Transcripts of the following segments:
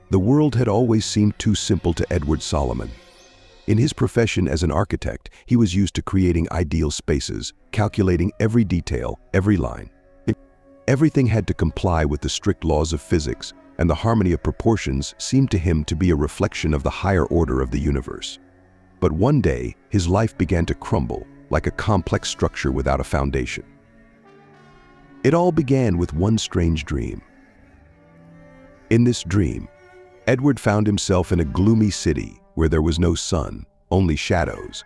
The world had always seemed too simple to Edward Solomon. In his profession as an architect, he was used to creating ideal spaces, calculating every detail, every line. Everything had to comply with the strict laws of physics, and the harmony of proportions seemed to him to be a reflection of the higher order of the universe. But one day, his life began to crumble, like a complex structure without a foundation. It all began with one strange dream. In this dream, Edward found himself in a gloomy city where there was no sun, only shadows.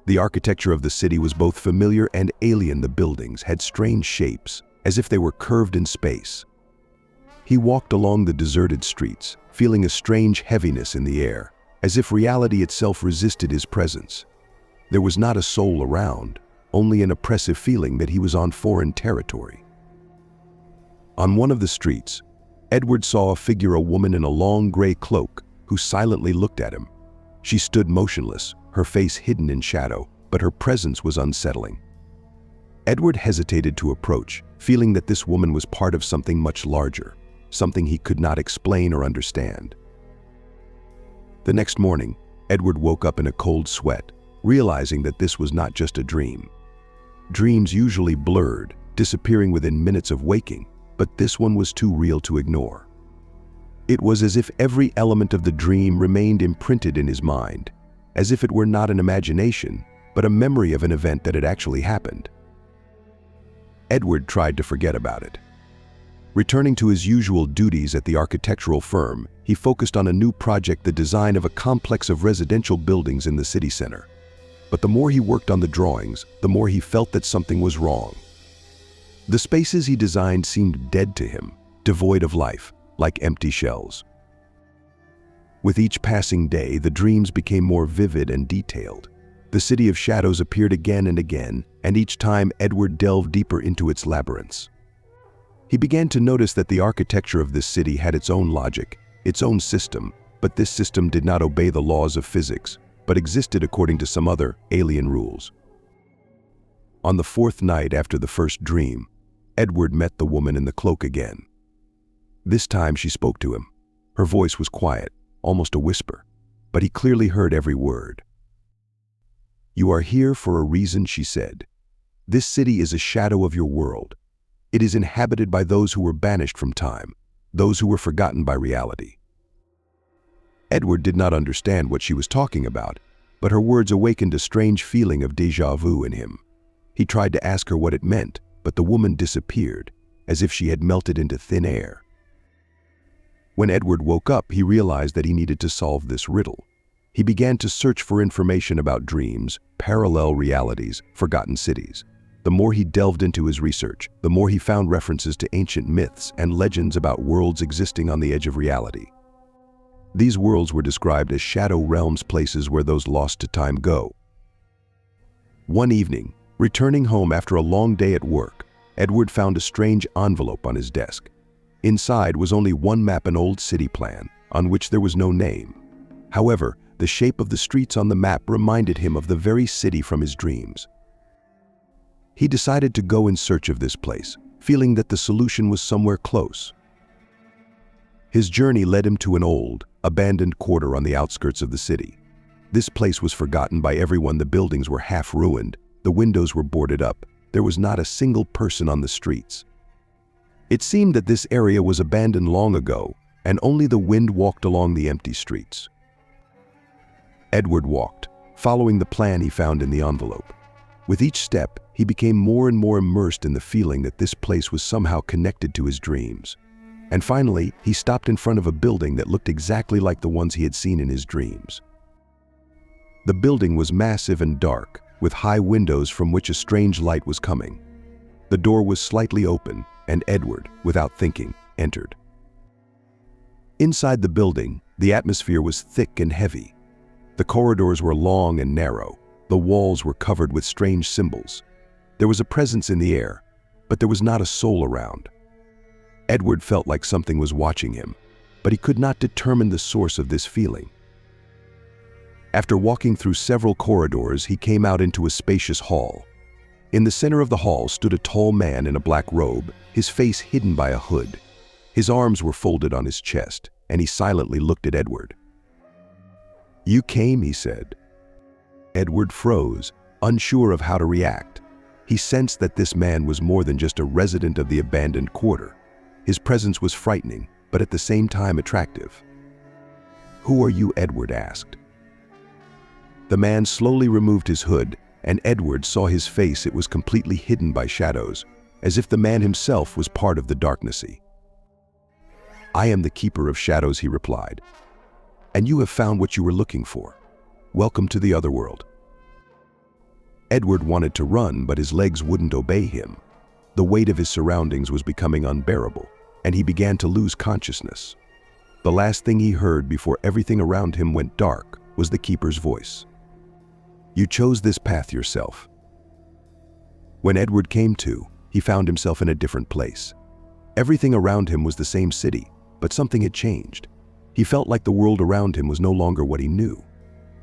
The architecture of the city was both familiar and alien. The buildings had strange shapes, as if they were curved in space. He walked along the deserted streets, feeling a strange heaviness in the air, as if reality itself resisted his presence. There was not a soul around, only an oppressive feeling that he was on foreign territory. On one of the streets, Edward saw a figure, a woman in a long gray cloak, who silently looked at him. She stood motionless, her face hidden in shadow, but her presence was unsettling. Edward hesitated to approach, feeling that this woman was part of something much larger, something he could not explain or understand. The next morning, Edward woke up in a cold sweat, realizing that this was not just a dream. Dreams usually blurred, disappearing within minutes of waking, but this one was too real to ignore. It was as if every element of the dream remained imprinted in his mind, as if it were not an imagination, but a memory of an event that had actually happened. Edward tried to forget about it. Returning to his usual duties at the architectural firm, he focused on a new project, the design of a complex of residential buildings in the city center. But the more he worked on the drawings, the more he felt that something was wrong. The spaces he designed seemed dead to him, devoid of life, like empty shells. With each passing day, the dreams became more vivid and detailed. The city of shadows appeared again and again, and each time Edward delved deeper into its labyrinths. He began to notice that the architecture of this city had its own logic, its own system, but this system did not obey the laws of physics, but existed according to some other alien rules. On the fourth night after the first dream, Edward met the woman in the cloak again. This time she spoke to him. Her voice was quiet, almost a whisper, but he clearly heard every word. "You are here for a reason," she said. "This city is a shadow of your world. It is inhabited by those who were banished from time, those who were forgotten by reality." Edward did not understand what she was talking about, but her words awakened a strange feeling of déjà vu in him. He tried to ask her what it meant, but the woman disappeared, as if she had melted into thin air. When Edward woke up, he realized that he needed to solve this riddle. He began to search for information about dreams, parallel realities, forgotten cities. The more he delved into his research, the more he found references to ancient myths and legends about worlds existing on the edge of reality. These worlds were described as shadow realms, places where those lost to time go. One evening, returning home after a long day at work, Edward found a strange envelope on his desk. Inside was only one map, an old city plan, on which there was no name. However, the shape of the streets on the map reminded him of the very city from his dreams. He decided to go in search of this place, feeling that the solution was somewhere close. His journey led him to an old, abandoned quarter on the outskirts of the city. This place was forgotten by everyone. The buildings were half ruined, the windows were boarded up, there was not a single person on the streets. It seemed that this area was abandoned long ago, and only the wind walked along the empty streets. Edward walked, following the plan he found in the envelope. With each step, he became more and more immersed in the feeling that this place was somehow connected to his dreams. And finally, he stopped in front of a building that looked exactly like the ones he had seen in his dreams. The building was massive and dark, with high windows from which a strange light was coming. The door was slightly open, and Edward, without thinking, entered. Inside the building, the atmosphere was thick and heavy. The corridors were long and narrow. The walls were covered with strange symbols. There was a presence in the air, but there was not a soul around. Edward felt like something was watching him, but he could not determine the source of this feeling. After walking through several corridors, he came out into a spacious hall. In the center of the hall stood a tall man in a black robe, his face hidden by a hood. His arms were folded on his chest, and he silently looked at Edward. "You came," he said. Edward froze, unsure of how to react. He sensed that this man was more than just a resident of the abandoned quarter. His presence was frightening, but at the same time attractive. "Who are you?" Edward asked. The man slowly removed his hood, and Edward saw his face. It was completely hidden by shadows, as if the man himself was part of the darkness. "I am the Keeper of Shadows," he replied. "And you have found what you were looking for. Welcome to the otherworld." Edward wanted to run, but his legs wouldn't obey him. The weight of his surroundings was becoming unbearable, and he began to lose consciousness. The last thing he heard before everything around him went dark was the Keeper's voice. "You chose this path yourself." When Edward came to, he found himself in a different place. Everything around him was the same city, but something had changed. He felt like the world around him was no longer what he knew.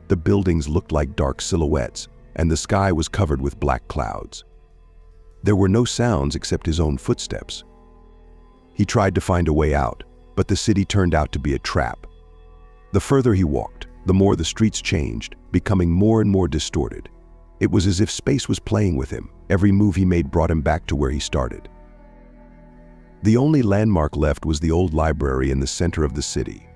The buildings looked like dark silhouettes, and the sky was covered with black clouds. There were no sounds except his own footsteps. He tried to find a way out, but the city turned out to be a trap. The further he walked, the more the streets changed, becoming more and more distorted. It was as if space was playing with him. Every move he made brought him back to where he started. The only landmark left was the old library in the center of the city.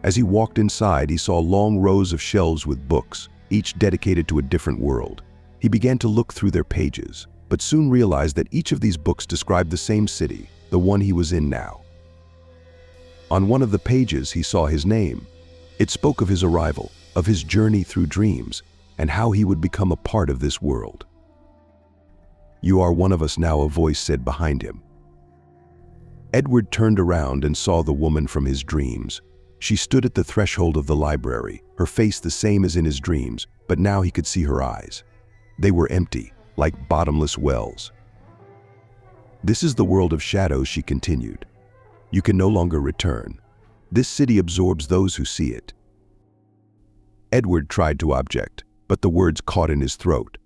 As he walked inside, he saw long rows of shelves with books, each dedicated to a different world. He began to look through their pages, but soon realized that each of these books described the same city, the one he was in now. On one of the pages, he saw his name. It spoke of his arrival, of his journey through dreams, and how he would become a part of this world. "You are one of us now," a voice said behind him. Edward turned around and saw the woman from his dreams. She stood at the threshold of the library, her face the same as in his dreams, but now he could see her eyes. They were empty, like bottomless wells. "This is the world of shadows," she continued. "You can no longer return. This city absorbs those who see it." Edward tried to object, but the words caught in his throat.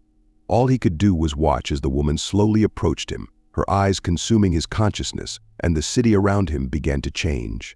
All he could do was watch as the woman slowly approached him, her eyes consuming his consciousness, and the city around him began to change.